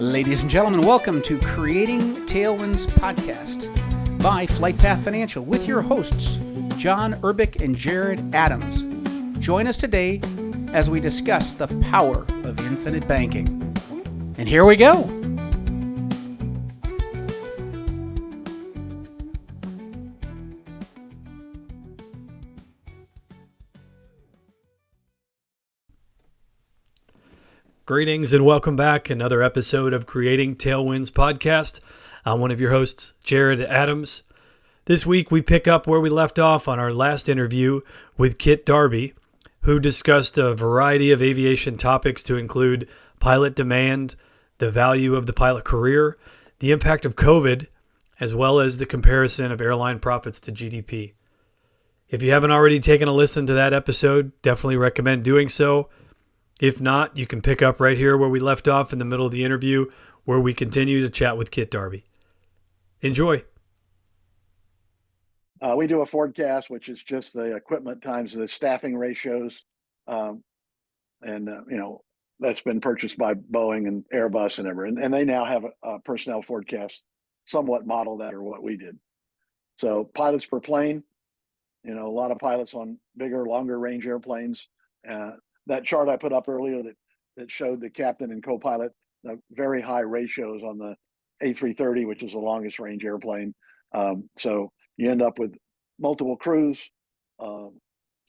Ladies and gentlemen, welcome to Creating Tailwinds podcast by Flight Path Financial with your hosts, John Urbick and Jared Adams. Join us today as we discuss the power of infinite banking. And here we go. Greetings and welcome back. Another episode of Creating Tailwinds podcast. I'm one of your hosts, Jared Adams. This week we pick up where we left off on our last interview with Kit Darby, who discussed a variety of aviation topics to include pilot demand, the value of the pilot career, the impact of COVID, as well as the comparison of airline profits to GDP. If you haven't already taken a listen to that episode, definitely recommend doing so. If not, you can pick up right here where we left off in the middle of the interview, where we continue to chat with Kit Darby. Enjoy. We do a forecast, which is just the equipment times the staffing ratios. That's been purchased by Boeing and Airbus and everything. And they now have a personnel forecast somewhat modeled after what we did. So pilots per plane, a lot of pilots on bigger, longer range airplanes. That chart I put up earlier that showed the captain and co-pilot, very high ratios on the A330, which is the longest range airplane. So you end up with multiple crews,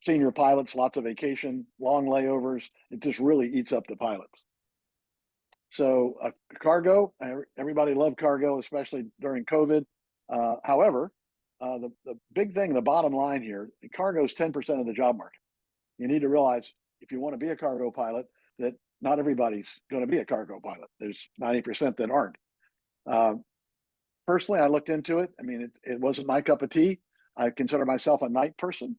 senior pilots, lots of vacation, long layovers. It just really eats up the pilots. So cargo, everybody loved cargo, especially during COVID. However, the big thing, the bottom line here, cargo is 10% of the job market. You need to realize, if you want to be a cargo pilot, that not everybody's going to be a cargo pilot. There's 90% that aren't. Personally, I looked into it. I mean, it wasn't my cup of tea. I consider myself a night person,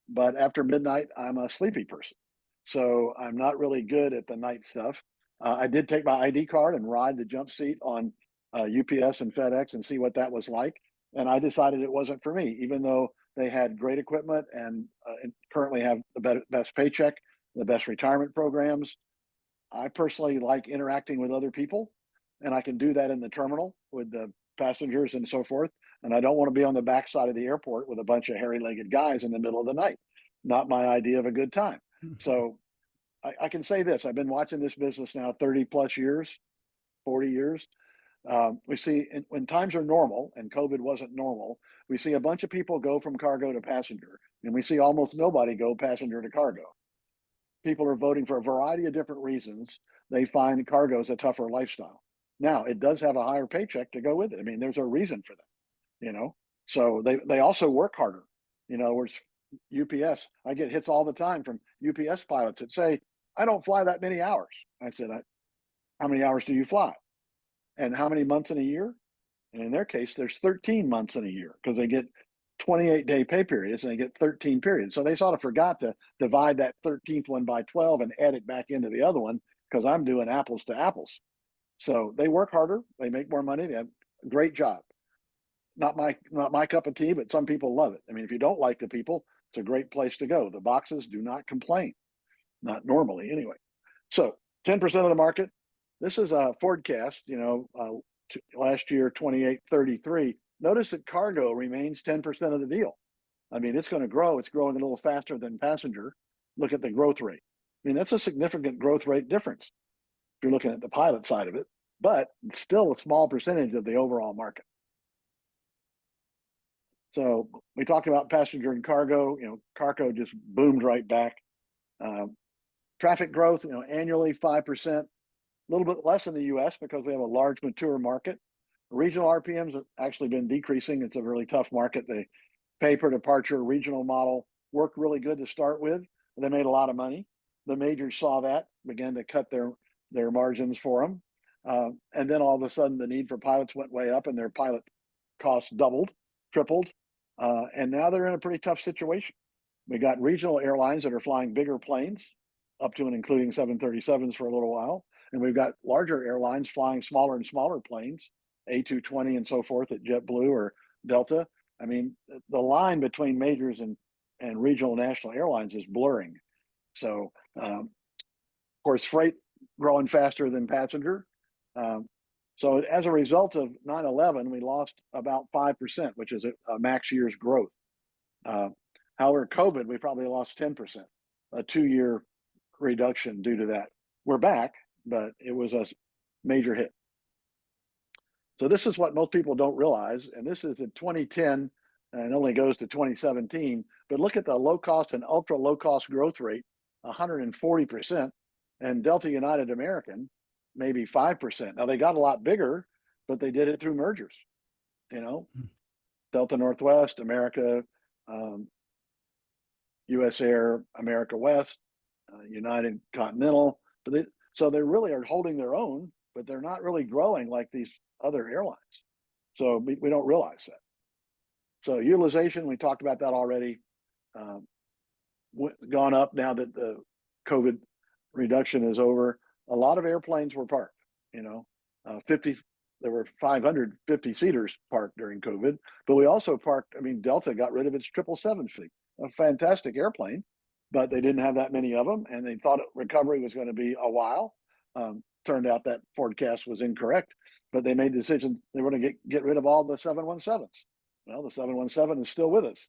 but after midnight, I'm a sleepy person. So I'm not really good at the night stuff. I did take my ID card and ride the jump seat on UPS and FedEx and see what that was like. And I decided it wasn't for me, even though they had great equipment and currently have the best paycheck, the best retirement programs. I personally like interacting with other people, and I can do that in the terminal with the passengers and so forth. And I don't want to be on the backside of the airport with a bunch of hairy-legged guys in the middle of the night. Not my idea of a good time. So I can say this. I've been watching this business now 30 plus years, 40 years. We see when times are normal, and COVID wasn't normal, we see a bunch of people go from cargo to passenger, and we see almost nobody go passenger to cargo. People are voting for a variety of different reasons. They find cargo is a tougher lifestyle. Now, it does have a higher paycheck to go with it. I mean, there's a reason for that, So they also work harder. Whereas UPS, I get hits all the time from UPS pilots that say, I don't fly that many hours. I said, how many hours do you fly? And how many months in a year? And in their case, there's 13 months in a year because they get 28-day pay periods and they get 13 periods. So they sort of forgot to divide that 13th one by 12 and add it back into the other one because I'm doing apples to apples. So they work harder, they make more money, they have a great job. Not my cup of tea, but some people love it. I mean, if you don't like the people, it's a great place to go. The boxes do not complain, not normally anyway. So 10% of the market. This is a forecast, last year, 2833. Notice that cargo remains 10% of the deal. I mean, it's going to grow. It's growing a little faster than passenger. Look at the growth rate. I mean, that's a significant growth rate difference if you're looking at the pilot side of it, but it's still a small percentage of the overall market. So we talked about passenger and cargo. Cargo just boomed right back. Traffic growth, annually 5%. A little bit less in the U.S. because we have a large mature market. Regional RPMs have actually been decreasing. It's a really tough market. The pay per departure regional model worked really good to start with. They made a lot of money. The majors saw that, began to cut their margins for them. And then all of a sudden the need for pilots went way up and their pilot costs doubled, tripled. And now they're in a pretty tough situation. We got regional airlines that are flying bigger planes, up to and including 737s for a little while. And we've got larger airlines flying smaller and smaller planes, A220 and so forth at JetBlue or Delta. I mean, the line between majors and regional national airlines is blurring. So, of course, freight growing faster than passenger. So as a result of 9/11, we lost about 5%, which is a max year's growth. However, COVID, we probably lost 10%, a 2-year reduction due to that. We're back, but it was a major hit. So this is what most people don't realize, and this is in 2010, and only goes to 2017. But look at the low cost and ultra low cost growth rate, 140%, and Delta United American, maybe 5%. Now they got a lot bigger, but they did it through mergers. You know, Delta Northwest, America, US Air, America West, United Continental. So they really are holding their own, but they're not really growing like these other airlines. So we don't realize that. So utilization, we talked about that already, gone up now that the COVID reduction is over. A lot of airplanes were parked, 50, there were 550 seaters parked during COVID, but we also parked, Delta got rid of its 777 fleet, a fantastic airplane, but they didn't have that many of them, and they thought recovery was going to be a while. Turned out that forecast was incorrect, but they made the decision they were going to get rid of all the 717s. Well, the 717 is still with us.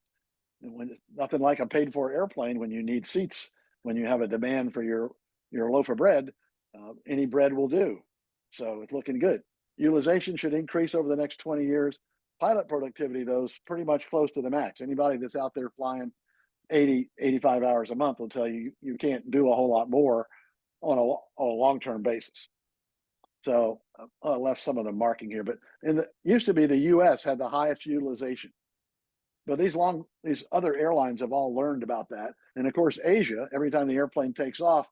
And when it's nothing like a paid for airplane when you need seats, when you have a demand for your loaf of bread, any bread will do. So it's looking good. Utilization should increase over the next 20 years. Pilot productivity, though, is pretty much close to the max. Anybody that's out there flying 80, 85 hours a month will tell you you can't do a whole lot more on a long-term basis. So I left some of the marking here, but used to be the U.S. had the highest utilization. But these other airlines have all learned about that. And of course, Asia, every time the airplane takes off,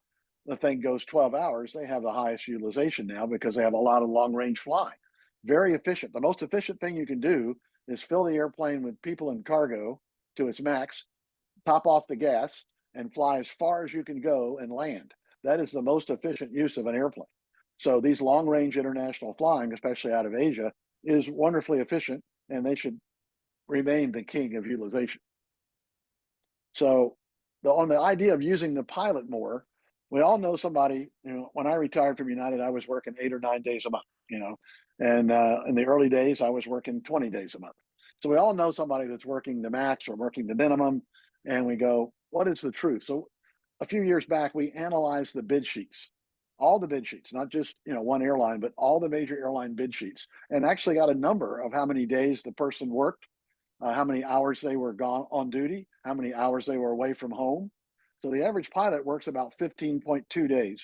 the thing goes 12 hours. They have the highest utilization now because they have a lot of long range flying. Very efficient. The most efficient thing you can do is fill the airplane with people and cargo to its max, top off the gas, and fly as far as you can go and land. That is the most efficient use of an airplane. So these long range international flying, especially out of Asia, is wonderfully efficient, and they should remain the king of utilization. So on the idea of using the pilot more, we all know somebody, when I retired from United, I was working 8 or 9 days a month, and in the early days, I was working 20 days a month. So we all know somebody that's working the max or working the minimum, and we go, what is the truth? So a few years back, we analyzed the bid sheets, all the bid sheets, not just, one airline, but all the major airline bid sheets, and actually got a number of how many days the person worked, how many hours they were gone on duty, how many hours they were away from home. So the average pilot works about 15.2 days,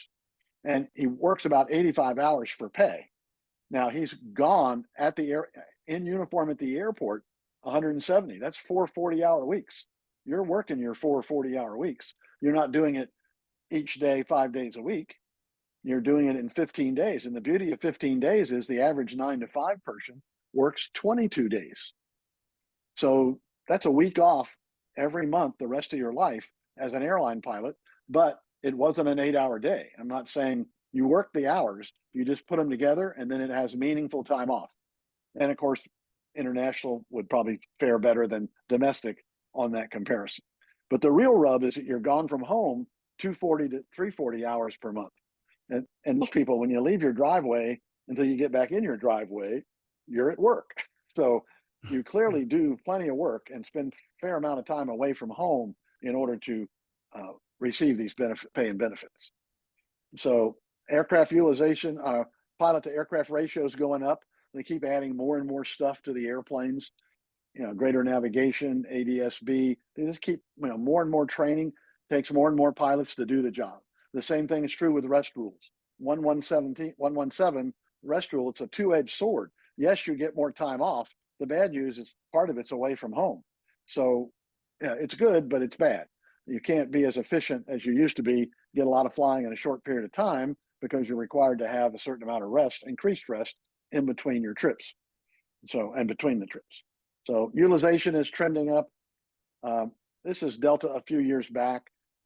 and he works about 85 hours for pay. Now he's gone in uniform at the airport 170. That's 4 40-hour weeks. You're working your 4 40-hour weeks. You're not doing it each day, 5 days a week. You're doing it in 15 days. And the beauty of 15 days is the average 9 to 5 person works 22 days. So that's a week off every month the rest of your life as an airline pilot, but it wasn't an 8-hour day. I'm not saying you work the hours, you just put them together and then it has meaningful time off. And of course, international would probably fare better than domestic on that comparison. But the real rub is that you're gone from home 240 to 340 hours per month. And most people, when you leave your driveway until you get back in your driveway, you're at work. So you clearly do plenty of work and spend a fair amount of time away from home in order to receive these pay and benefits. So aircraft utilization, pilot to aircraft ratios going up. They keep adding more and more stuff to the airplanes, greater navigation, ADS-B. They just keep, more and more training, takes more and more pilots to do the job. The same thing is true with rest rules. 117 rest rule, it's a two-edged sword. Yes, you get more time off. The bad news is part of it's away from home. So it's good, but it's bad. You can't be as efficient as you used to be, get a lot of flying in a short period of time because you're required to have a certain amount of rest, increased rest in between your trips. And between the trips. So utilization is trending up. This is Delta a few years back.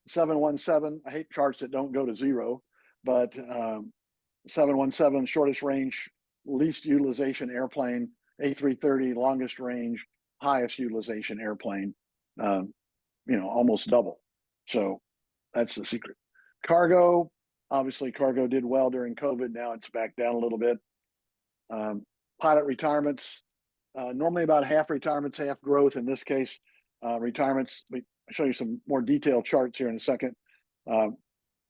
717, I hate charts that don't go to zero, but 717, shortest range, least utilization airplane, A330, longest range, highest utilization airplane, almost double. So that's the secret. Cargo, obviously cargo did well during COVID. Now it's back down a little bit. Um, Pilot retirements, normally about half retirements, half growth. In this case, retirements. I'll show you some more detailed charts here in a second.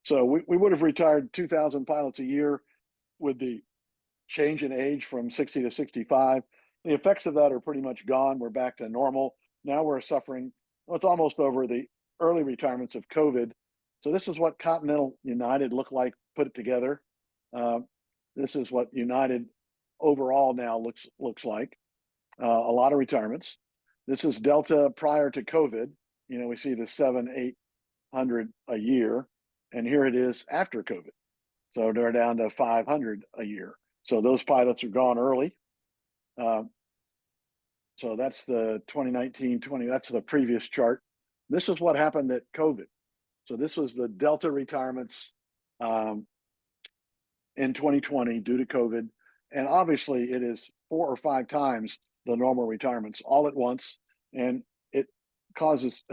So we would have retired 2,000 pilots a year with the change in age from 60 to 65. The effects of that are pretty much gone. We're back to normal. Now we're suffering, well, it's almost over, the early retirements of COVID. So this is what Continental United looked like, put it together. This is what United overall now looks like. A lot of retirements. This is Delta prior to COVID. We see the 700-800 a year, and here it is after COVID. So they're down to 500 a year. So those pilots are gone early. So that's the 2019-20. That's the previous chart. This is what happened at COVID. So this was the Delta retirements in 2020 due to COVID, and obviously it is 4 or 5 times the normal retirements all at once, and it causes.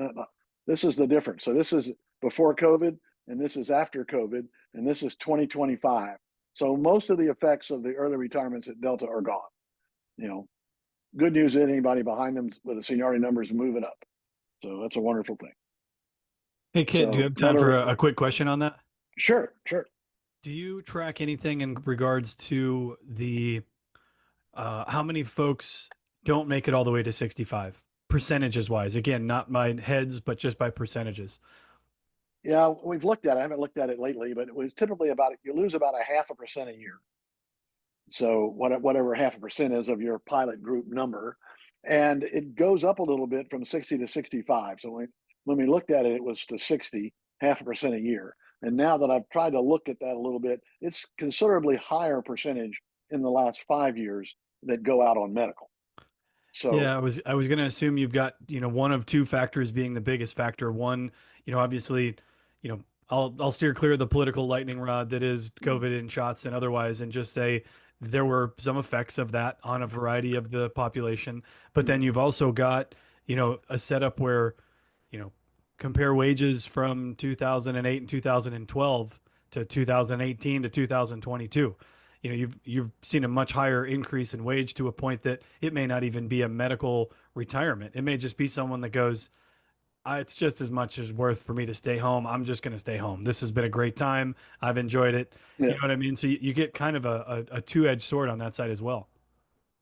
This is the difference. So this is before COVID, and this is after COVID, and this is 2025. So most of the effects of the early retirements at Delta are gone. Good news is anybody behind them with the seniority numbers moving up. So that's a wonderful thing. Hey, Kit, do you have time for a quick question on that? Sure. Do you track anything in regards to the how many folks don't make it all the way to 65, percentages wise? Again, not by heads, but just by percentages. Yeah, we've looked at it. I haven't looked at it lately, but it was typically you lose about 0.5% a year. So whatever 0.5% is of your pilot group number, and it goes up a little bit from 60 to 65. So when we looked at it, it was to 60, 0.5% a year. And now that I've tried to look at that a little bit, it's considerably higher percentage in the last 5 years that go out on medical. So yeah, I was going to assume you've got, one of two factors being the biggest factor. One, obviously, I'll steer clear of the political lightning rod that is COVID and shots and otherwise, and just say there were some effects of that on a variety of the population. But then you've also got, a setup where, compare wages from 2008 and 2012 to 2018 to 2022. You've seen a much higher increase in wage to a point that it may not even be a medical retirement. It may just be someone that goes, it's just as much as worth for me to stay home. I'm just going to stay home. This has been a great time. I've enjoyed it. yeah. You know what I mean? So you get kind of a two-edged sword on that side as well.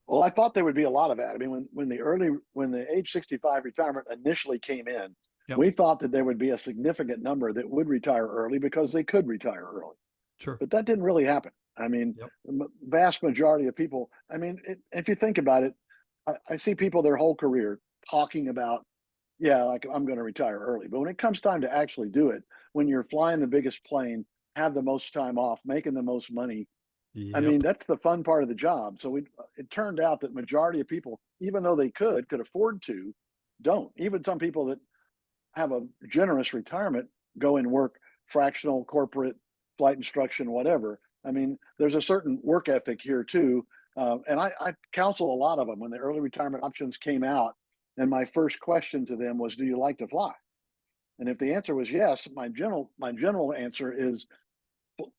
Well, I thought there would be a lot of that. I mean, when the age 65 retirement initially came in, Yep. we thought that there would be a significant number that would retire early because they could retire early. Sure. But that didn't really happen. I mean, Yep. the vast majority of people, I mean, if you think about it, I see people their whole career talking about, yeah, like I'm going to retire early. But when it comes time to actually do it, when you're flying the biggest plane, have the most time off, making the most money, I mean, Yep. that's the fun part of the job. So it turned out that majority of people, even though they could afford to, don't. Even some people that have a generous retirement go and work fractional, corporate, flight instruction, whatever. I mean, there's a certain work ethic here too. And I counsel a lot of them when the early retirement options came out. And my first question to them was, do you like to fly? And if the answer was yes, my general answer is,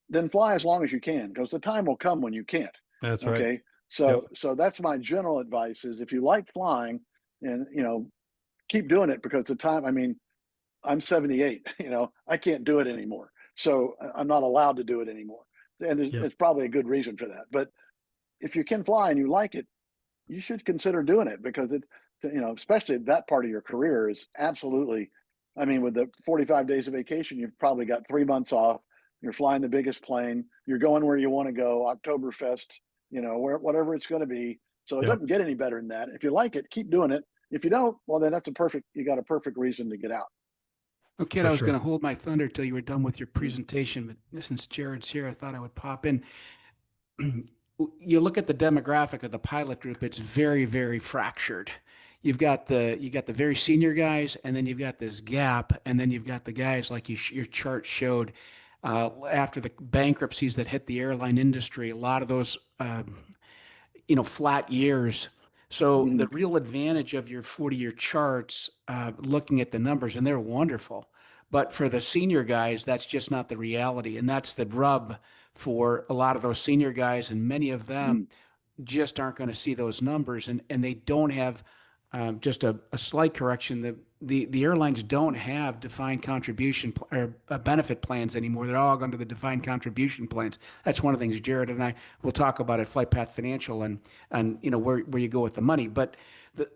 then fly as long as you can, because the time will come when you can't. That's right. Okay. So Yep. so that's my general advice is if you like flying, and keep doing it, because the time, I mean, I'm 78, I can't do it anymore. So I'm not allowed to do it anymore. And Yep. there's probably a good reason for that. But if you can fly and you like it, you should consider doing it, because especially that part of your career is absolutely, I mean, with the 45 days of vacation, you've probably got 3 months off. You're flying the biggest plane. You're going where you want to go, Oktoberfest, whatever it's going to be. So it Yep. doesn't get any better than that. If you like it, keep doing it. If you don't, well, then you got a perfect reason to get out. Okay, For I was sure. going to hold my thunder till you were done with your presentation, but since Jared's here, I thought I would pop in. You look at the demographic of the pilot group; it's very, very fractured. You got the very senior guys, and then you've got this gap, and then you've got the guys like your chart showed after the bankruptcies that hit the airline industry. A lot of those flat years. So the Mhm. real advantage of your 40-year charts, looking at the numbers, and they're wonderful. But for the senior guys, that's just not the reality. And that's the rub for a lot of those senior guys. And many of them, Mhm. just aren't going to see those numbers, and they don't have just a slight correction. The airlines don't have defined contribution or benefit plans anymore. They're all under the defined contribution plans. That's one of the things Jared and I will talk about at Flight Path Financial, and where you go with the money. But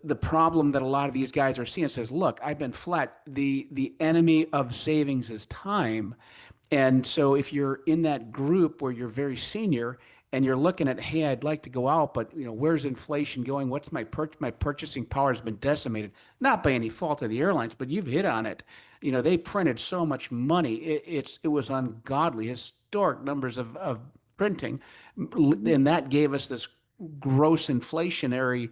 the problem that a lot of these guys are seeing says, look, I've been flat. The enemy of savings is time. And so if you're in that group where you're very senior and you're looking at, hey, I'd like to go out, but where's inflation going? What's my purchasing power has been decimated, not by any fault of the airlines, but you've hit on it. They printed so much money. It was ungodly, historic numbers of printing, Mhm. and that gave us this gross inflationary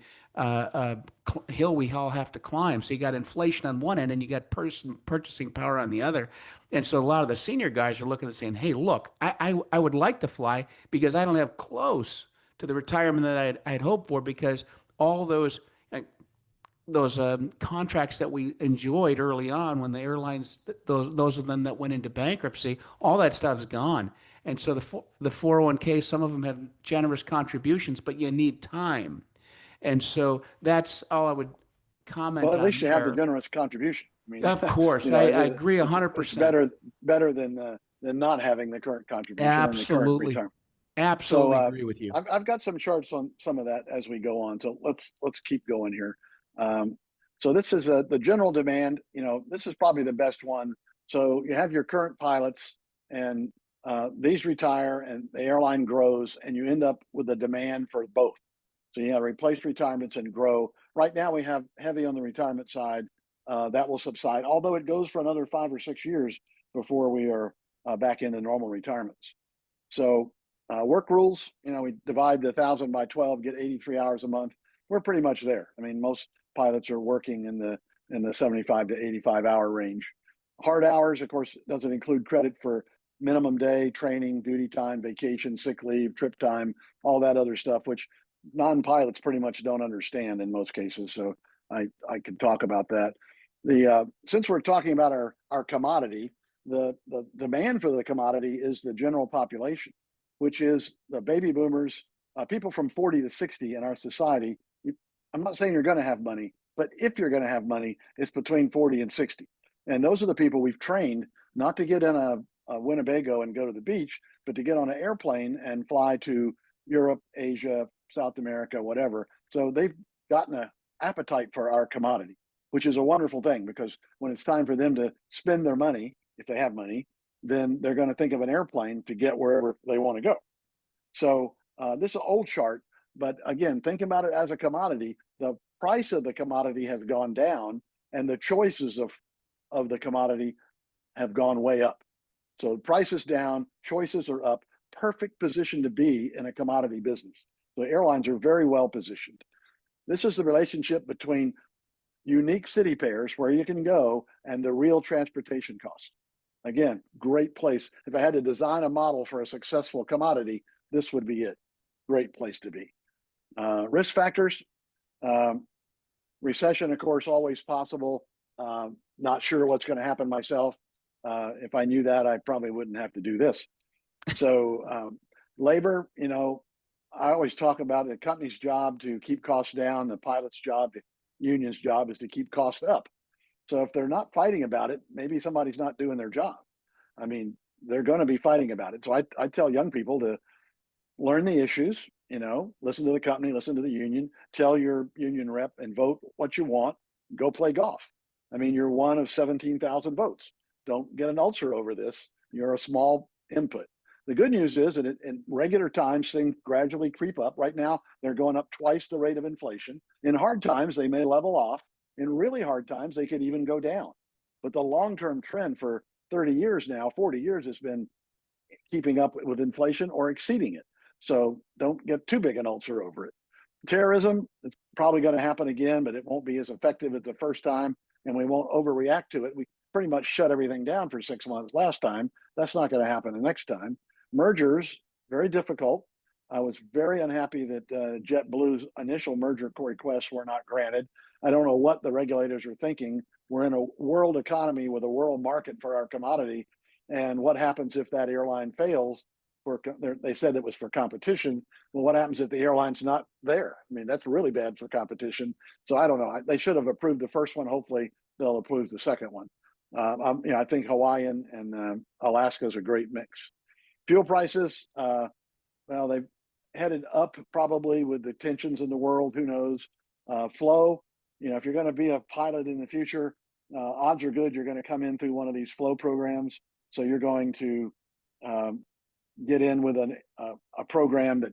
hill we all have to climb. So you got inflation on one end, and you got purchasing power on the other. And so a lot of the senior guys are looking and saying, "Hey, look, I would like to fly because I don't have close to the retirement that I'd hoped for because all those contracts that we enjoyed early on when the airlines, those of them that went into bankruptcy, all that stuff's gone. And so the 401k, some of them have generous contributions, but you need time. And so that's all I would Well, comment at on least you have the there. generous contribution. I mean, Of course, I agree it's 100%. better than not having the current contribution and the current Absolutely. retirement. So Absolutely agree with you. I've got some charts on some of that as we go on. So let's keep going here. Um, so this is the general demand. This is probably the best one. So you have your current pilots, and these retire, and the airline grows, and you end up with a demand for both. So you have replace retirements and grow. Right now we have heavy on the retirement side. That will subside, although it goes for another 5 or 6 years before we are back into normal retirements. So work rules, we divide the 1,000 by 12, get 83 hours a month. We're pretty much there. I mean, most pilots are working in the 75 to 85 hour range. Hard hours, of course, doesn't include credit for minimum day, training, duty time, vacation, sick leave, trip time, all that other stuff, which non-pilots pretty much don't understand in most cases. So I can talk about that. Since we're talking about our commodity, the demand for the commodity is the general population, which is the baby boomers, people from 40 to 60 in our society. I'm not saying you're going to have money, but if you're going to have money, it's between 40 and 60. And those are the people we've trained not to get in a Winnebago and go to the beach, but to get on an airplane and fly to Europe, Asia, South America, whatever. So they've gotten an appetite for our commodity, which is a wonderful thing because when it's time for them to spend their money, if they have money, then they're going to think of an airplane to get wherever they want to go. So this is an old chart, but again, think about it as a commodity. The price of the commodity has gone down, and the choices of the commodity have gone way up. So price is down, choices are up. Perfect position to be in a commodity business. So airlines are very well positioned. This is the relationship between unique city pairs where you can go and the real transportation cost. Again, great place. If I had to design a model for a successful commodity, this would be it. Great place to be. Risk factors, um, recession, of course, always possible. Not sure what's going to happen myself. If I knew that, I probably wouldn't have to do this. So labor, I always talk about the company's job to keep costs down. The pilot's job, the union's job is to keep costs up. So if they're not fighting about it, maybe somebody's not doing their job. I mean, they're going to be fighting about it. So I tell young people to learn the issues, listen to the company, listen to the union, tell your union rep and vote what you want, go play golf. I mean, you're one of 17,000 votes. Don't get an ulcer over this. You're a small input. The good news is that in regular times, things gradually creep up. Right now, they're going up twice the rate of inflation. In hard times, they may level off. In really hard times, they could even go down. But the long-term trend for 30 years now, 40 years has been keeping up with inflation or exceeding it. So don't get too big an ulcer over it. Terrorism, it's probably going to happen again, but it won't be as effective as the first time, and we won't overreact to it. We pretty much shut everything down for 6 months last time. That's not going to happen the next time. Mergers, very difficult. I was very unhappy that JetBlue's initial merger requests were not granted. I don't know what the regulators are thinking. We're in a world economy with a world market for our commodity. And what happens if that airline fails they said it was for competition. Well, what happens if the airline's not there? I mean, that's really bad for competition. So I don't know. They should have approved the first one. Hopefully, they'll approve the second one. I think Hawaii and Alaska is a great mix. Fuel prices, well, they've headed up probably with the tensions in the world. Who knows? Flow, if you're going to be a pilot in the future, odds are good you're going to come in through one of these flow programs. So you're going to get in with a program that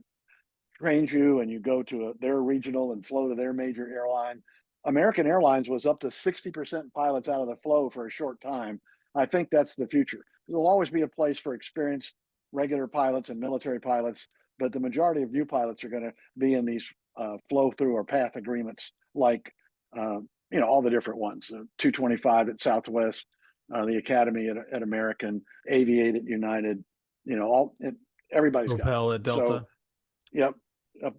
trains you, and you go to their regional and flow to their major airline. American Airlines was up to 60% pilots out of the flow for a short time. I think that's the future. There'll always be a place for experienced regular pilots and military pilots, but the majority of new pilots are going to be in these flow through or path agreements, like all the different ones. 225 at Southwest, the Academy at American, Aviate at United. Everybody's Propel got at Delta. So, yep,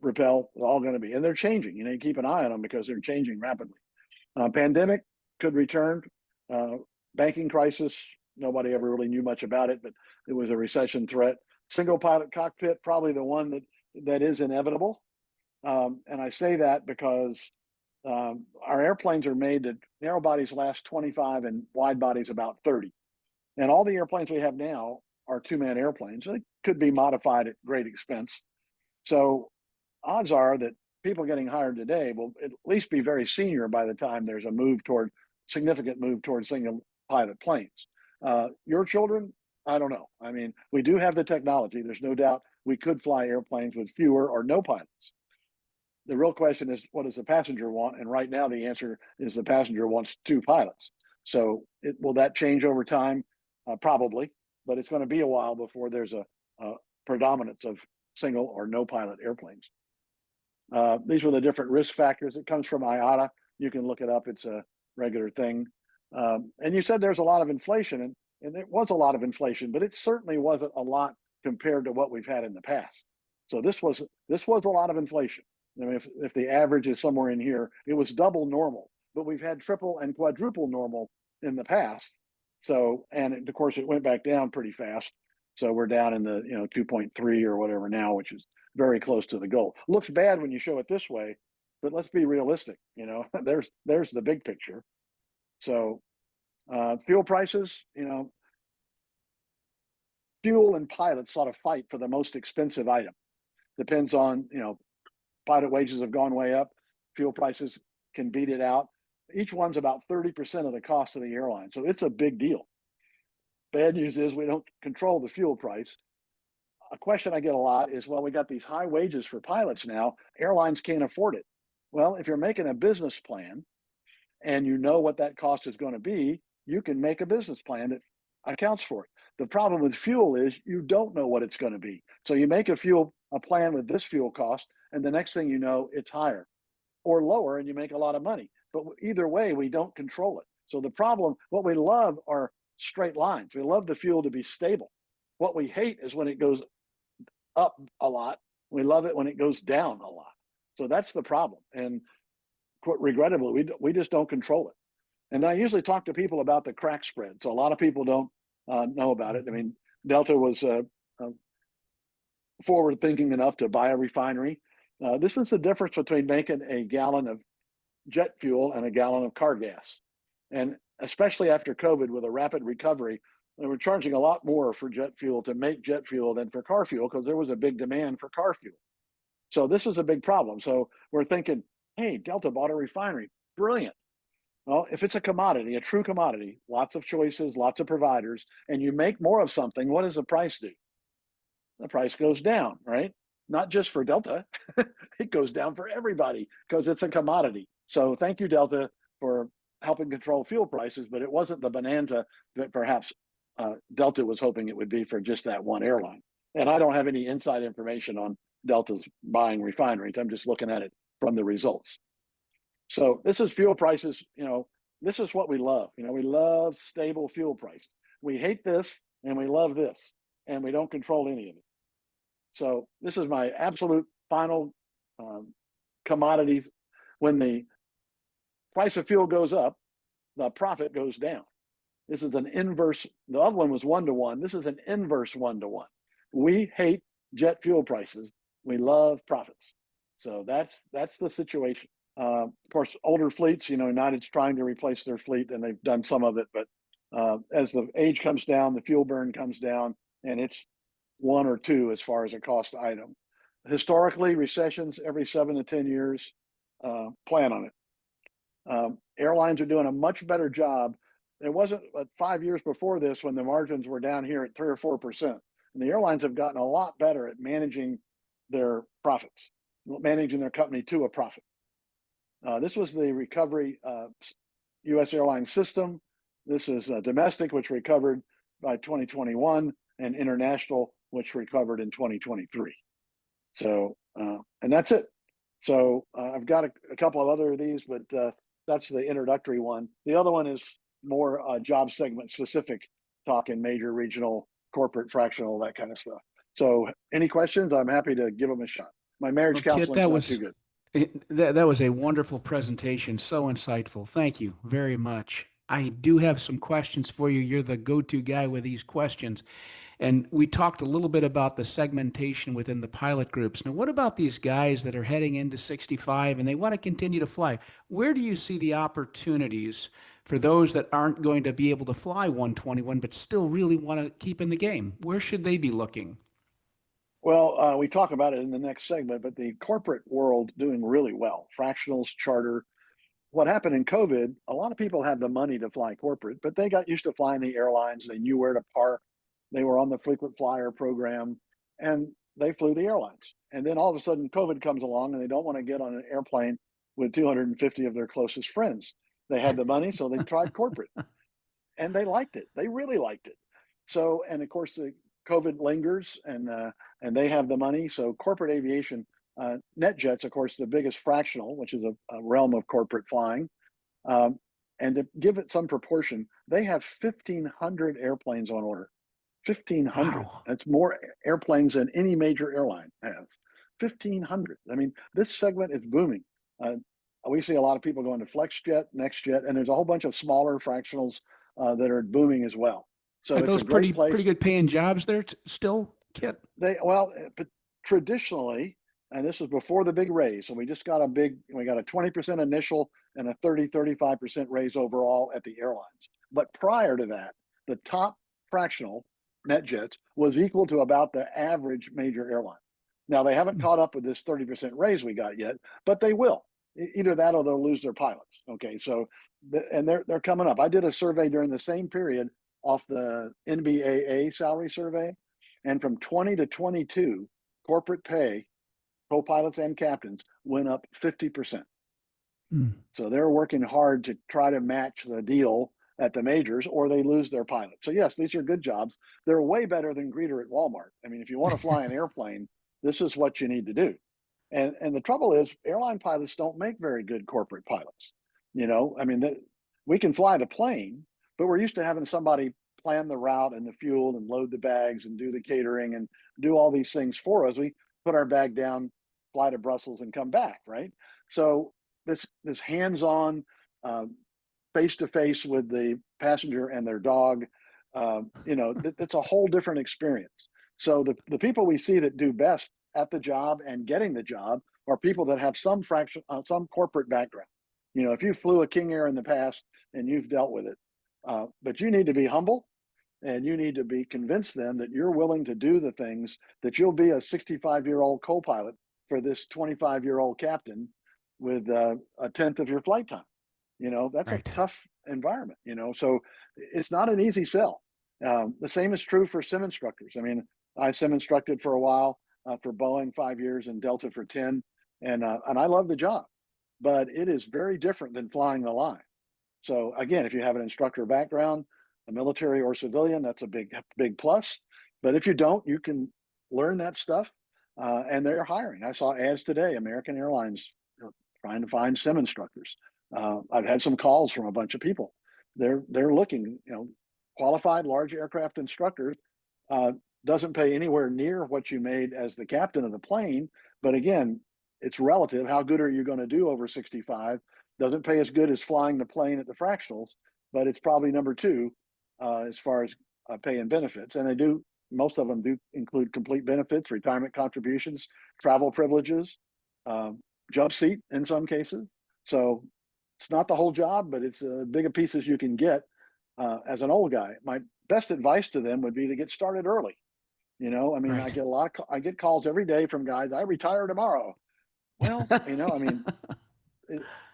Rappel, they're all going to be, and they're changing. You keep an eye on them because they're changing rapidly. Pandemic could return. Banking crisis, nobody ever really knew much about it, but it was a recession threat. Single pilot cockpit, probably the one that is inevitable. And I say that because our airplanes are made to narrow bodies last 25 and wide bodies about 30. And all the airplanes we have now are two-man airplanes. They could be modified at great expense. So odds are that people getting hired today will at least be very senior by the time there's a significant move toward single pilot planes. Your children, I don't know. I mean, we do have the technology. There's no doubt we could fly airplanes with fewer or no pilots. The real question is, what does the passenger want? And right now the answer is the passenger wants two pilots. So will that change over time? Probably, but it's going to be a while before there's a predominance of single or no pilot airplanes. These were the different risk factors. It comes from IATA. You can look it up. It's a regular thing. And you said there's a lot of inflation, and there was a lot of inflation, but it certainly wasn't a lot compared to what we've had in the past. So this was a lot of inflation. I mean, if the average is somewhere in here, it was double normal, but we've had triple and quadruple normal in the past. So, and of course, it went back down pretty fast. So we're down in the 2.3 or whatever now, which is very close to the goal. Looks bad when you show it this way, but let's be realistic. There's the big picture. So fuel prices, fuel and pilots sort of fight for the most expensive item. Depends on, pilot wages have gone way up. Fuel prices can beat it out. Each one's about 30% of the cost of the airline. So it's a big deal. Bad news is we don't control the fuel price. A question I get a lot is, well, we got these high wages for pilots now. Airlines can't afford it. Well, if you're making a business plan and you know what that cost is going to be, you can make a business plan that accounts for it. The problem with fuel is you don't know what it's going to be. So you make a plan with this fuel cost, and the next thing you know, it's higher or lower, and you make a lot of money. But either way, we don't control it. So the problem, what we love are straight lines. We love the fuel to be stable. What we hate is when it goes up a lot. We love it when it goes down a lot. So that's the problem. And regrettably, we just don't control it. And I usually talk to people about the crack spread. So a lot of people don't know about it. I mean, Delta was forward thinking enough to buy a refinery. This was the difference between making a gallon of jet fuel and a gallon of car gas. And especially after COVID, with a rapid recovery, they were charging a lot more for jet fuel to make jet fuel than for car fuel, because there was a big demand for car fuel. So this is a big problem. So we're thinking, hey, Delta bought a refinery. Brilliant. Well, if it's a commodity, a true commodity, lots of choices, lots of providers, and you make more of something, what does the price do? The price goes down, right? Not just for Delta, it goes down for everybody because it's a commodity. So thank you, Delta, for helping control fuel prices, but it wasn't the bonanza that perhaps Delta was hoping it would be for just that one airline. And I don't have any inside information on Delta's buying refineries. I'm just looking at it from the results. So this is fuel prices. This is what we love. We love stable fuel prices. We hate this and we love this, and we don't control any of it. So this is my absolute final commodities. When the price of fuel goes up, the profit goes down. This is an inverse. The other one was 1-to-1. This is an inverse 1-to-1. we hate jet fuel prices. We love profits. So that's the situation. Of course, older fleets, United's trying to replace their fleet, and they've done some of it. But as the age comes down, the fuel burn comes down, and it's one or two as far as a cost item. Historically, recessions every 7 to 10 years. Plan on it. Airlines are doing a much better job. It wasn't 5 years before this when the margins were down here at 3 or 4%. And the airlines have gotten a lot better at managing their profits, managing their company to a profit. This was the recovery U.S. airline system. This is domestic, which recovered by 2021, and international, which recovered in 2023. So, and that's it. So I've got a couple of other of these, but that's the introductory one. The other one is more job segment specific, talking major, regional, corporate, fractional, that kind of stuff. So any questions, I'm happy to give them a shot. My marriage counseling's not too good. That was a wonderful presentation. So insightful. Thank you very much. I do have some questions for you. You're the go-to guy with these questions. And we talked a little bit about the segmentation within the pilot groups. Now, what about these guys that are heading into 65 and they want to continue to fly? Where do you see the opportunities for those that aren't going to be able to fly 121 but still really want to keep in the game? Where should they be looking? Well, we talk about it in the next segment, but the corporate world doing really well. Fractionals, charter. What happened in COVID, a lot of people had the money to fly corporate, but they got used to flying the airlines. They knew where to park. They were on the frequent flyer program, and they flew the airlines. And then all of a sudden, COVID comes along, and they don't want to get on an airplane with 250 of their closest friends. They had the money, so they tried corporate, and they liked it. They really liked it. So, and of course, the COVID lingers, and they have the money. So, corporate aviation, NetJets, of course, the biggest fractional, which is a realm of corporate flying. And to give it some proportion, they have 1,500 airplanes on order. 1,500. Wow. That's more airplanes than any major airline has. 1,500. I mean, this segment is booming. We see a lot of people going to FlexJet, NextJet, and there's a whole bunch of smaller fractionals that are booming as well. So Are it's those a great place. pretty good paying jobs there still, Kit? But traditionally, and this was before the big raise, so we got a 20% initial and a 35% raise overall at the airlines. But prior to that, the top fractional NetJets was equal to about the average major airline. Now they haven't caught up with this 30% raise we got yet, but they will. Either that or they'll lose their pilots. Okay, so and they're coming up. I did a survey during the same period off the NBAA salary survey, and from 20 to 22, corporate pay, co-pilots and captains, went up 50%. So they're working hard to try to match the deal at the majors, or they lose their pilots. So yes, these are good jobs. They're way better than greeter at Walmart. I mean, if you want to fly an airplane, this is what you need to do. And the trouble is, airline pilots don't make very good corporate pilots. I mean, we can fly the plane, but we're used to having somebody plan the route and the fuel and load the bags and do the catering and do all these things for us. We put our bag down, fly to Brussels, and come back, right? So this hands-on, face-to-face with the passenger and their dog, it's a whole different experience. So the people we see that do best at the job and getting the job are people that have some corporate background. If you flew a King Air in the past and you've dealt with it, but you need to be humble, and you need to be convinced then that you're willing to do the things, that you'll be a 65-year-old co-pilot for this 25-year-old captain with a tenth of your flight time. That's Right. a tough environment, so it's not an easy sell. The same is true for sim instructors. I mean, I sim instructed for a while for Boeing 5 years and Delta for 10, and I love the job, but it is very different than flying the line. So again, if you have an instructor background, a military or civilian, that's a big plus. But if you don't, you can learn that stuff, and they're hiring. I saw ads today, American Airlines trying to find sim instructors. I've had some calls from a bunch of people. They're looking, qualified large aircraft instructors. Doesn't pay anywhere near what you made as the captain of the plane. But again, it's relative. How good are you going to do over 65? Doesn't pay as good as flying the plane at the fractionals, but it's probably number two as far as pay and benefits. And they do Most of them do include complete benefits, retirement contributions, travel privileges, jump seat in some cases. So it's not the whole job, but it's as big a piece as you can get as an old guy. My best advice to them would be to get started early. I mean, Right. I get calls every day from guys. I retire tomorrow. Well,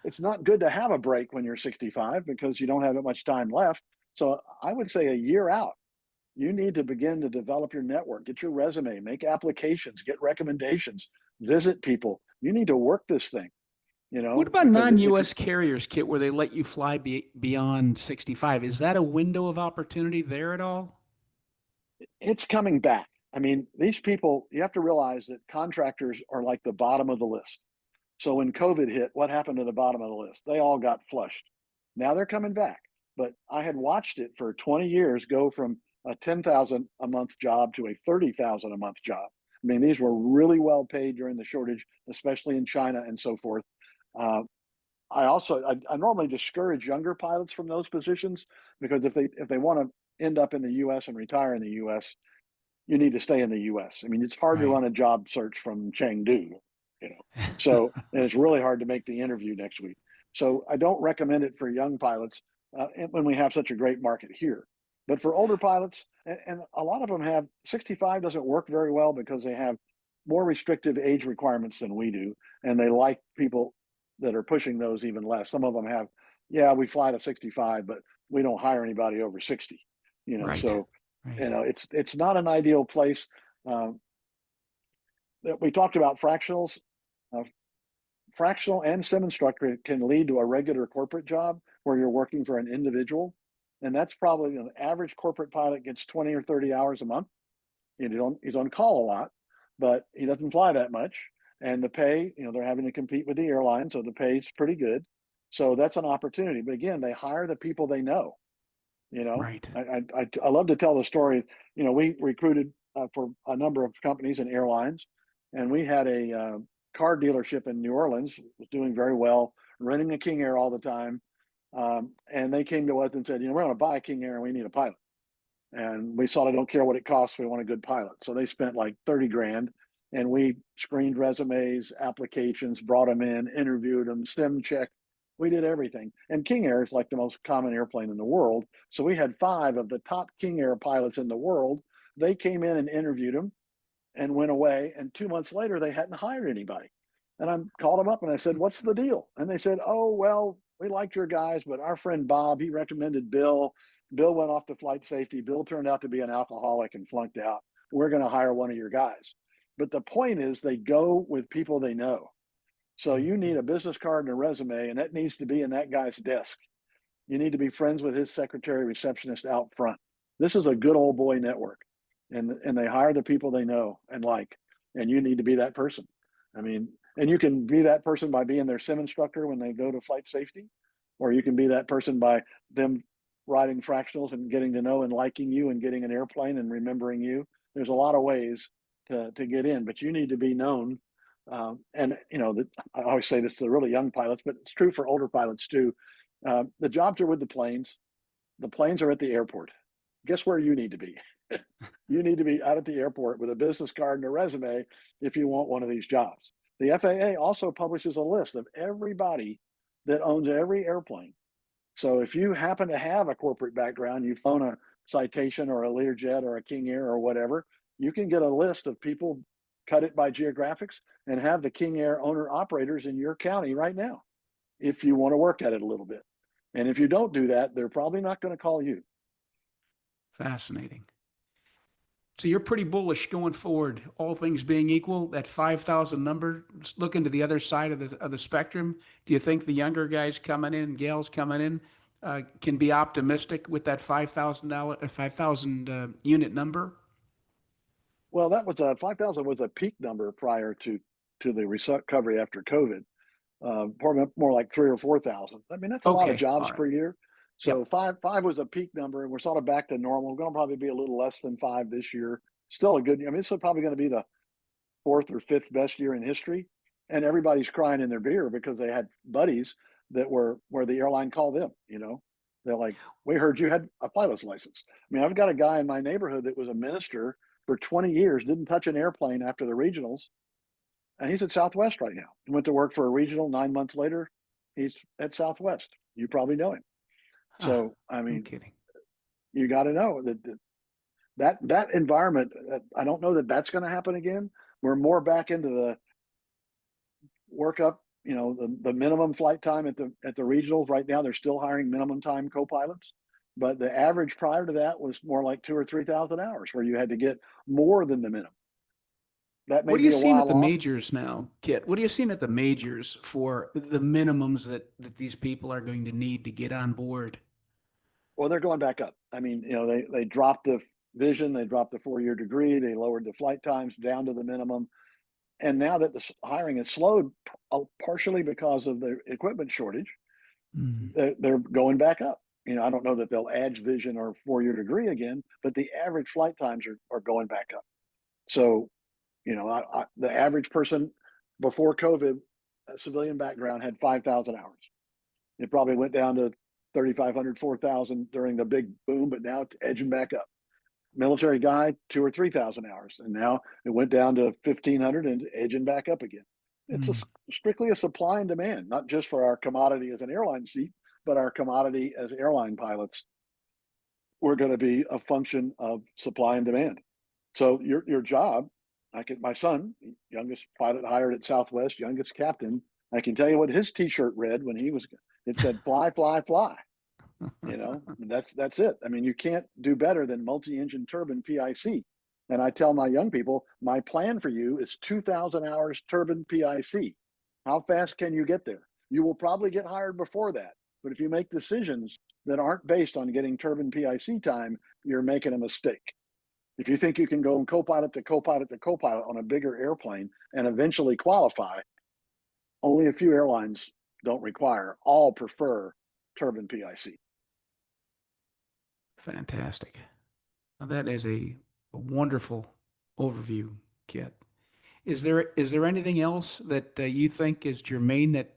it's not good to have a break when you're 65 because you don't have that much time left. So I would say a year out, you need to begin to develop your network, get your resume, make applications, get recommendations, visit people. You need to work this thing, What about because if non-US carriers, Kit, where they let you fly beyond 65? Is that a window of opportunity there at all? it's coming back. I mean, these people, you have to realize that contractors are like the bottom of the list. So when COVID hit, what happened to the bottom of the list? They all got flushed. Now they're coming back. But I had watched it for 20 years go from a 10,000 a month job to a 30,000 a month job. I mean, these were really well paid during the shortage, especially in China and so forth. Uh, I normally discourage younger pilots from those positions because if they want to end up in the U.S. and retire in the U.S., you need to stay in the U.S. I mean, it's hard to Right. run a job search from Chengdu, you know. So, and it's really hard to make the interview next week. So, I don't recommend it for young pilots when we have such a great market here. But for older pilots, and a lot of them have 65 doesn't work very well because they have more restrictive age requirements than we do, and they like people that are pushing those even less. Some of them have, yeah, we fly to 65, but we don't hire anybody over 60. Right. So Right. it's not an ideal place. Um, that we talked about fractionals. Uh, Fractional and sim instructor can lead to a regular corporate job where you're working for an individual, and that's probably an average corporate pilot gets 20 or 30 hours a month. He's on call a lot, but he doesn't fly that much. And the pay, they're having to compete with the airline, so the pay is pretty good. So that's an opportunity. But again, they hire the people they know. You know, Right. I love to tell the story. We recruited for a number of companies and airlines, and we had a car dealership in New Orleans was doing very well, renting a King Air all the time, and they came to us and said, we're going to buy a King Air and we need a pilot. And we said, I don't care what it costs, we want a good pilot. So they spent like 30 grand, and we screened resumes, applications, brought them in, interviewed them, sim checked. We did everything. And King Air is like the most common airplane in the world. So we had 5 of the top King Air pilots in the world. They came in and interviewed them and went away. And 2 months later, they hadn't hired anybody. And I called them up and I said, what's the deal? And they said, oh, well, we liked your guys, but our friend Bob, he recommended Bill. Bill went off to flight safety. Bill turned out to be an alcoholic and flunked out. We're going to hire one of your guys. But the point is, they go with people they know. So you need a business card and a resume, and that needs to be in that guy's desk. You need to be friends with his secretary, receptionist out front. This is a good old boy network, and they hire the people they know and like, and you need to be that person. I mean, and you can be that person by being their sim instructor when they go to flight safety, or you can be that person by them riding fractionals and getting to know and liking you and getting an airplane and remembering you. There's a lot of ways to get in, but you need to be known. And I always say this to the really young pilots, but it's true for older pilots too. The jobs are with the planes. The planes are at the airport. Guess where you need to be? You need to be out at the airport with a business card and a resume if you want one of these jobs. The FAA also publishes a list of everybody that owns every airplane. So if you happen to have a corporate background, you've flown a Citation or a Learjet or a King Air or whatever, you can get a list of people, cut it by geographics, and have the King Air owner operators in your county right now if you want to work at it a little bit. And if you don't do that, they're probably not going to call you. Fascinating. So you're pretty bullish going forward, all things being equal, that 5,000 number, looking to the other side of the spectrum. Do you think the younger guys coming in, gals coming in, can be optimistic with that $5,000, 5,000 unit number? Well, that was 5,000 was a peak number prior to the recovery after COVID. More like 3 or 4,000. I mean, that's a lot of Okay, all jobs right. per year. So Yep. five was a peak number, and we're sort of back to normal. We're going to probably be a little less than 5 this year. Still a good. I mean, this is probably going to be the 4th or 5th best year in history, and everybody's crying in their beer because they had buddies that were where the airline called them. They're like, "We heard you had a pilot's license." I mean, I've got a guy in my neighborhood that was a minister for 20 years, didn't touch an airplane after the regionals. And he's at Southwest right now. He went to work for a regional. 9 months later, he's at Southwest. You probably know him. So, I No mean, kidding. you got to know that environment. I don't know that that's going to happen again. We're more back into the work up, the minimum flight time at the regionals. Right now, they're still hiring minimum time co-pilots, but the average prior to that was more like 2,000 or 3,000 hours, where you had to get more than the minimum. That may What are be you a seeing at while the off. majors now, Kit? What are you seeing at the majors for the minimums that these people are going to need to get on board? Well, they're going back up. I mean, they dropped the vision, they dropped the 4-year degree, they lowered the flight times down to the minimum. And now that the hiring has slowed, partially because of the equipment shortage, Mm. they're going back up. I don't know that they'll add vision or 4-year degree again, but the average flight times are going back up. So, the average person before COVID, a civilian background, had 5,000 hours. It probably went down to 3,500, 4,000 during the big boom, but now it's edging back up. Military guy, 2,000 or 3,000 hours, and now it went down to 1,500 and edging back up again. It's Mm. strictly a supply and demand, not just for our commodity as an airline seat, but our commodity as airline pilots. We're going to be a function of supply and demand. So your job, my son, youngest pilot hired at Southwest, youngest captain, I can tell you what his T-shirt read when he was. It said "Fly, fly, fly." That's it. I mean, you can't do better than multi-engine turbine PIC. And I tell my young people, my plan for you is 2,000 hours turbine PIC. How fast can you get there? You will probably get hired before that. But if you make decisions that aren't based on getting turbine PIC time, you're making a mistake. If you think you can go from co-pilot to co-pilot to co-pilot on a bigger airplane and eventually qualify, only a few airlines don't require. All prefer turbine PIC. Fantastic. Now, that is a wonderful overview, Kit. Is there anything else that you think is germane that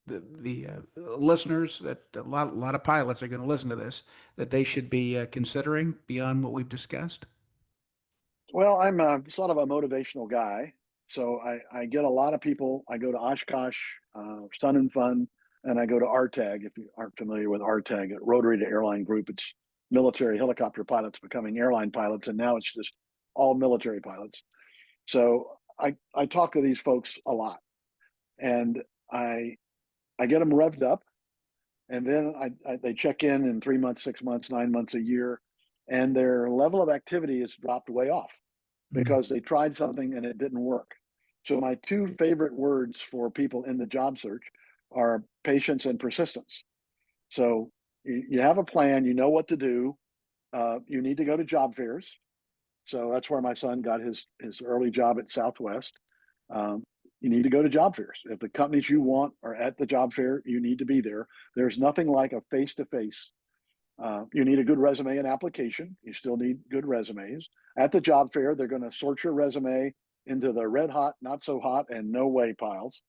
the listeners, that a lot of pilots are going to listen to this, that they should be considering beyond what we've discussed? Well, I'm sort of a motivational guy. So I get a lot of people. I go to Oshkosh, Sun and Fun, and I go to RTAG. If you aren't familiar with RTAG, at Rotary to Airline Group, it's military helicopter pilots becoming airline pilots, and now it's just all military pilots. So I talk to these folks a lot, and I get them revved up, and then they check in 3 months, 6 months, 9 months, a year, and their level of activity has dropped way off Mm. because they tried something and it didn't work. So my two favorite words for people in the job search are patience and persistence. So you have a plan, you know what to do. You need to go to job fairs. So that's where my son got his early job at Southwest. Um, you need to go to job fairs. If the companies you want are at the job fair, you need to be there. There's nothing like a face to face. You need a good resume and application. You still need good resumes. At the job fair, they're going to sort your resume into the red hot, not so hot, and no way piles.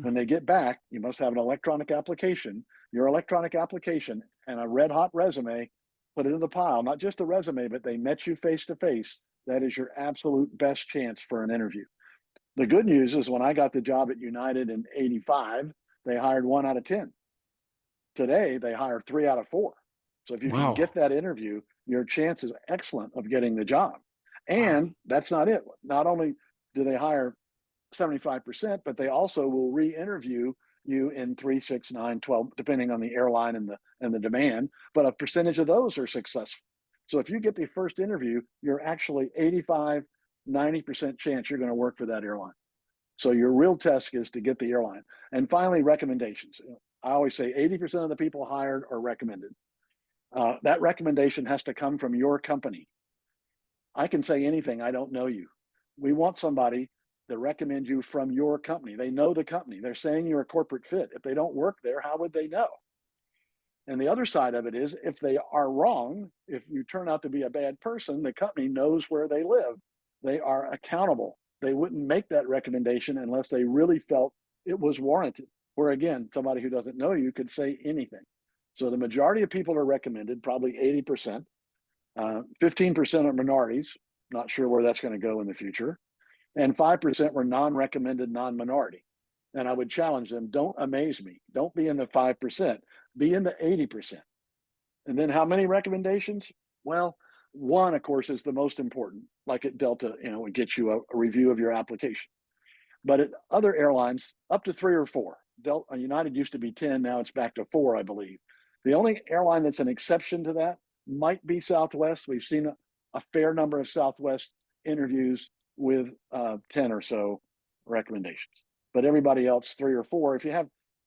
When they get back, you must have an electronic application. Your electronic application and a red hot resume, put it in the pile. Not just a resume, but they met you face to face. That is your absolute best chance for an interview. The good news is when I got the job at United in '85, they hired 1 out of 10. Today, they hire 3 out of 4. So if you can Wow. get that interview, your chance is excellent of getting the job. Wow. And that's not it. Not only do they hire 75%, but they also will re-interview you in 3, 6, 9, 12, depending on the airline and the demand. But a percentage of those are successful. So if you get the first interview, you're actually 85, 90% chance you're going to work for that airline. So your real test is to get the airline. And finally, recommendations. I always say 80% of the people hired are recommended. That recommendation has to come from your company. I can say anything, I don't know you. We want somebody to recommend you from your company. They know the company. They're saying you're a corporate fit. If they don't work there, how would they know? And the other side of it is if they are wrong, if you turn out to be a bad person, the company knows where they live. They are accountable. They wouldn't make that recommendation unless they really felt it was warranted. Where again, somebody who doesn't know you could say anything. So the majority of people are recommended, probably 80%. 15% are minorities. Not sure where that's going to go in the future. And 5% were non-recommended non-minority. And I would challenge them, don't amaze me. Don't be in the 5%, be in the 80%. And then how many recommendations? Well, one, of course, is the most important. Like at Delta, it gets you a review of your application. But at other airlines, up to 3 or 4. United used to be 10, now it's back to 4, I believe. The only airline that's an exception to that might be Southwest. We've seen a fair number of Southwest interviews with 10 or so recommendations. But everybody else, 3 or 4.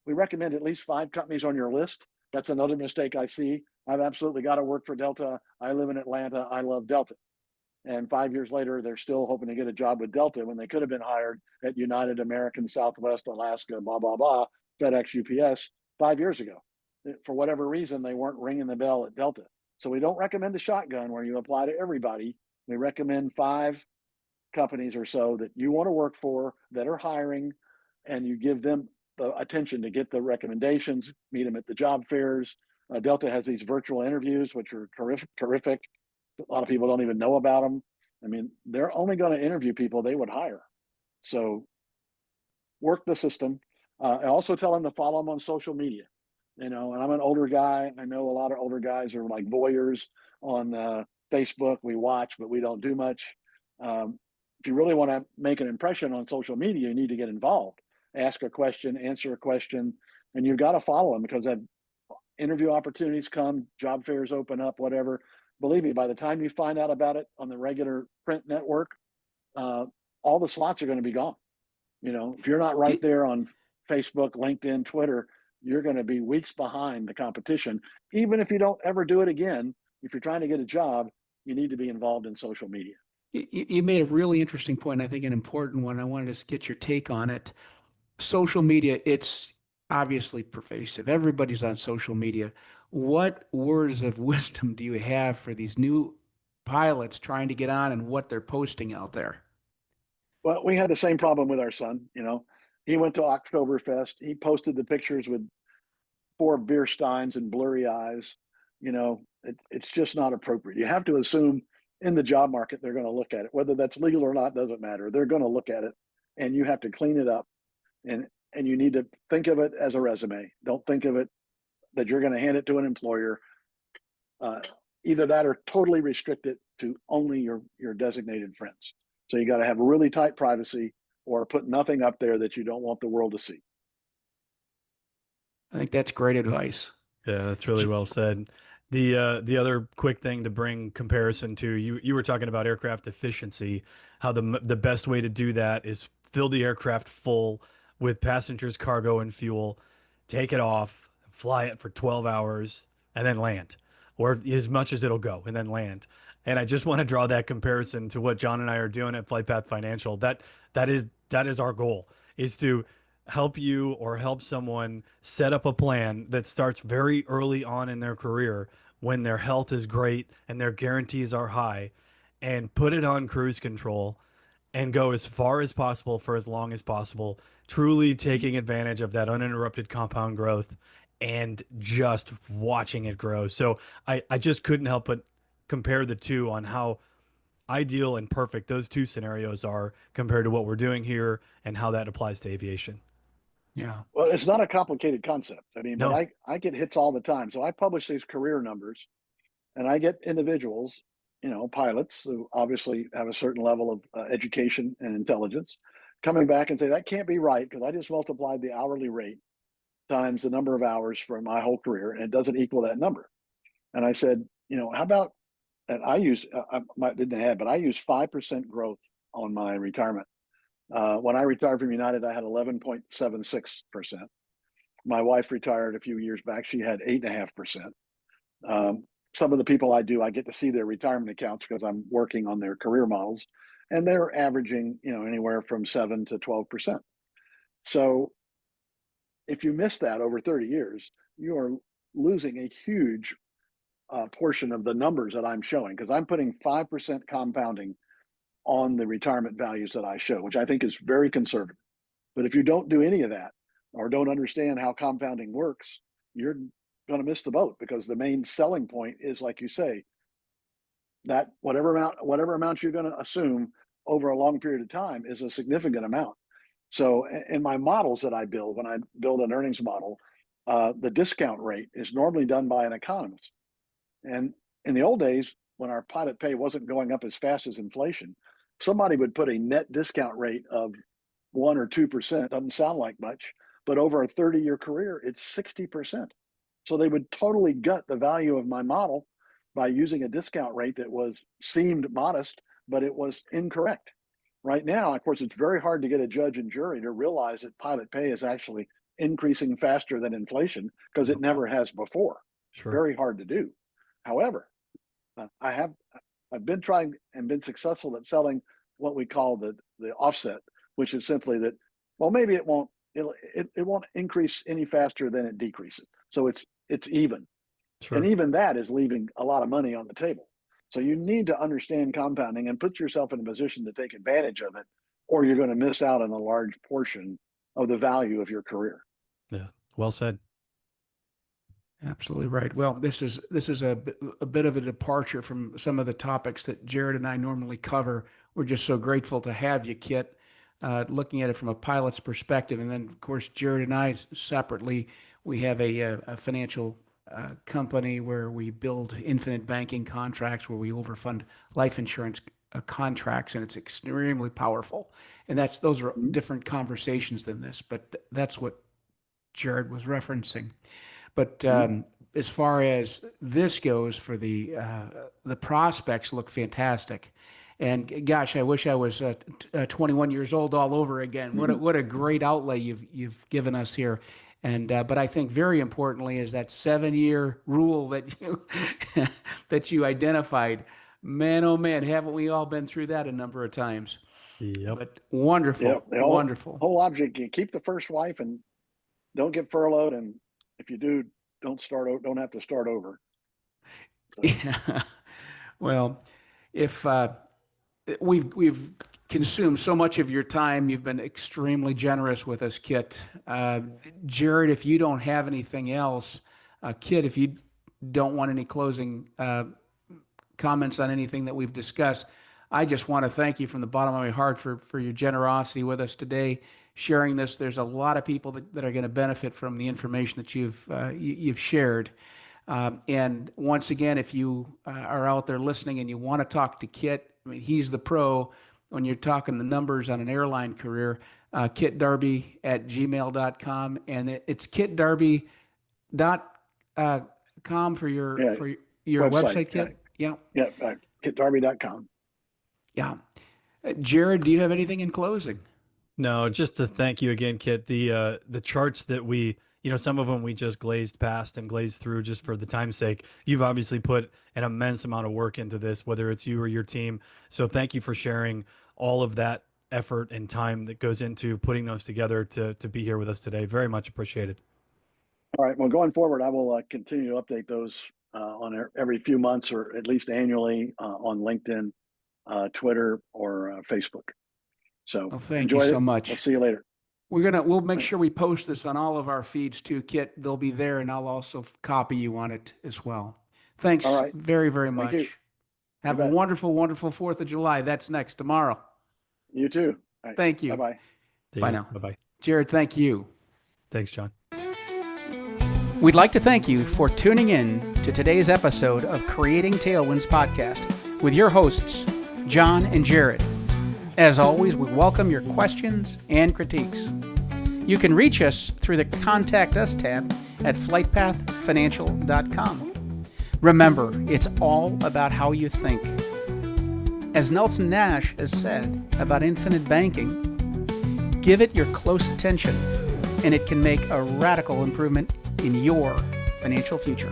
We recommend at least 5 companies on your list. That's another mistake I see. I've absolutely got to work for Delta. I live in Atlanta. I love Delta. And 5 years later, they're still hoping to get a job with Delta when they could have been hired at United, American, Southwest, Alaska, blah, blah, blah, FedEx, UPS 5 years ago. For whatever reason, they weren't ringing the bell at Delta. So we don't recommend a shotgun where you apply to everybody. We recommend 5 companies or so that you want to work for that are hiring, and you give them the attention to get the recommendations, meet them at the job fairs. Delta has these virtual interviews, which are terrific. A lot of people don't even know about them. I mean, they're only going to interview people they would hire. So work the system. I also tell them to follow them on social media. And I'm an older guy. I know a lot of older guys are like voyeurs on Facebook. We watch, but we don't do much. If you really want to make an impression on social media, you need to get involved. Ask a question, answer a question, and you've got to follow them because that interview opportunities come, job fairs open up, whatever. Believe me, by the time you find out about it on the regular print network, all the slots are going to be gone. If you're not right there on Facebook, LinkedIn, Twitter, you're going to be weeks behind the competition. Even if you don't ever do it again, if you're trying to get a job, you need to be involved in social media. You made a really interesting point, I think an important one. I wanted to get your take on it. Social media, it's obviously pervasive. Everybody's on social media. What words of wisdom do you have for these new pilots trying to get on and what they're posting out there? Well, we had the same problem with our son. He went to Oktoberfest. He posted the pictures with 4 beer steins and blurry eyes. It's just not appropriate. You have to assume in the job market they're going to look at it, whether that's legal or not doesn't matter. They're going to look at it, and you have to clean it up, and you need to think of it as a resume. Don't think of it that you're going to hand it to an employer. Either that or totally restrict it to only your designated friends. So you got to have really tight privacy, or put nothing up there that you don't want the world to see. I think that's great advice. Yeah, that's really well said. The other quick thing to bring comparison to, you were talking about aircraft efficiency, how the best way to do that is fill the aircraft full with passengers, cargo, and fuel, take it off, fly it for 12 hours, and then land, or as much as it'll go, and then land. And I just want to draw that comparison to what John and I are doing at FlightPath Financial. That is our goal, is to help you or help someone set up a plan that starts very early on in their career when their health is great and their guarantees are high, and put it on cruise control and go as far as possible for as long as possible, truly taking advantage of that uninterrupted compound growth and just watching it grow. So I just couldn't help but compare the two on how ideal and perfect those two scenarios are compared to what we're doing here and how that applies to aviation. Yeah. Well, it's not a complicated concept. I mean, but No. I get hits all the time. So I publish these career numbers, and I get individuals, pilots who obviously have a certain level of education and intelligence, coming back and say, that can't be right because I just multiplied the hourly rate times the number of hours for my whole career, and it doesn't equal that number. And I said, how about, and I didn't have, but I use 5% growth on my retirement. When I retired from United, I had 11.76%. My wife retired a few years back. She had 8.5%. Some of the people I get to see their retirement accounts because I'm working on their career models, and they're averaging, anywhere from 7 to 12%. So if you miss that over 30 years, you are losing a huge portion of the numbers that I'm showing, because I'm putting 5% compounding on the retirement values that I show, which I think is very conservative. But if you don't do any of that, or don't understand how compounding works, you're going to miss the boat, because the main selling point is, like you say, that whatever amount you're going to assume over a long period of time is a significant amount. So in my models that I build, when I build an earnings model, the discount rate is normally done by an economist. And in the old days, when our pilot pay wasn't going up as fast as inflation, somebody would put a net discount rate of 1 or 2%. Doesn't sound like much, but over a 30-year career, it's 60%. So they would totally gut the value of my model by using a discount rate that seemed modest, but it was incorrect. Right now, of course, it's very hard to get a judge and jury to realize that pilot pay is actually increasing faster than inflation because it never has before. Sure. Very hard to do. However, I've been trying and been successful at selling what we call the offset, which is simply that, well, maybe it won't increase any faster than it decreases. So it's even. Sure. And even that is leaving a lot of money on the table. So you need to understand compounding and put yourself in a position to take advantage of it, or you're going to miss out on a large portion of the value of your career. Yeah. Well said. Absolutely right. Well, this is a bit of a departure from some of the topics that Jared and I normally cover. We're just so grateful to have you, Kit, looking at it from a pilot's perspective. And then, of course, Jared and I separately, we have a financial company where we build infinite banking contracts where we overfund life insurance contracts, and it's extremely powerful. And those are different conversations than this, but that's what Jared was referencing. But as far as this goes, for the prospects look fantastic, and gosh, I wish I was 21 years old all over again. What a great outlay you've given us here, and but I think very importantly is that 7-year rule that you identified. Man, oh man, haven't we all been through that a number of times? Yep. But wonderful, wonderful. Whole object: you keep the first wife and don't get furloughed, and if you do, don't have to start over. So. Yeah. Well, if we've consumed so much of your time, you've been extremely generous with us, Kit. Jared, if you don't have anything else, Kit, if you don't want any closing comments on anything that we've discussed, I just want to thank you from the bottom of my heart for your generosity with us today, sharing this. There's a lot of people that are going to benefit from the information that you've shared. And once again, if you are out there listening and you want to talk to Kit, I mean, he's the pro when you're talking the numbers on an airline career. Kit Darby at gmail.com, and it's kitdarby.com for your website, Kit. Yeah. kitdarby.com. Yeah. Jared, do you have anything in closing? No, just to thank you again, Kit. The charts that some of them we just glazed past and glazed through just for the time's sake. You've obviously put an immense amount of work into this, whether it's you or your team. So thank you for sharing all of that effort and time that goes into putting those together to be here with us today. Very much appreciated. All right. Well, going forward, I will continue to update those on every few months or at least annually on LinkedIn, Twitter, or Facebook. So thank you so much. We'll see you later. We'll make sure we post this on all of our feeds too, Kit. They'll be there, and I'll also copy you on it as well. Thanks very, very much. You. Have a wonderful, wonderful 4th of July. That's next tomorrow. You too. Right. Thank you. Bye-bye. Bye now. Bye-bye. Jared, thank you. Thanks, John. We'd like to thank you for tuning in to today's episode of Creating Tailwinds podcast with your hosts, John and Jared. As always, we welcome your questions and critiques. You can reach us through the Contact Us tab at flightpathfinancial.com. Remember, it's all about how you think. As Nelson Nash has said about infinite banking, give it your close attention, and it can make a radical improvement in your financial future.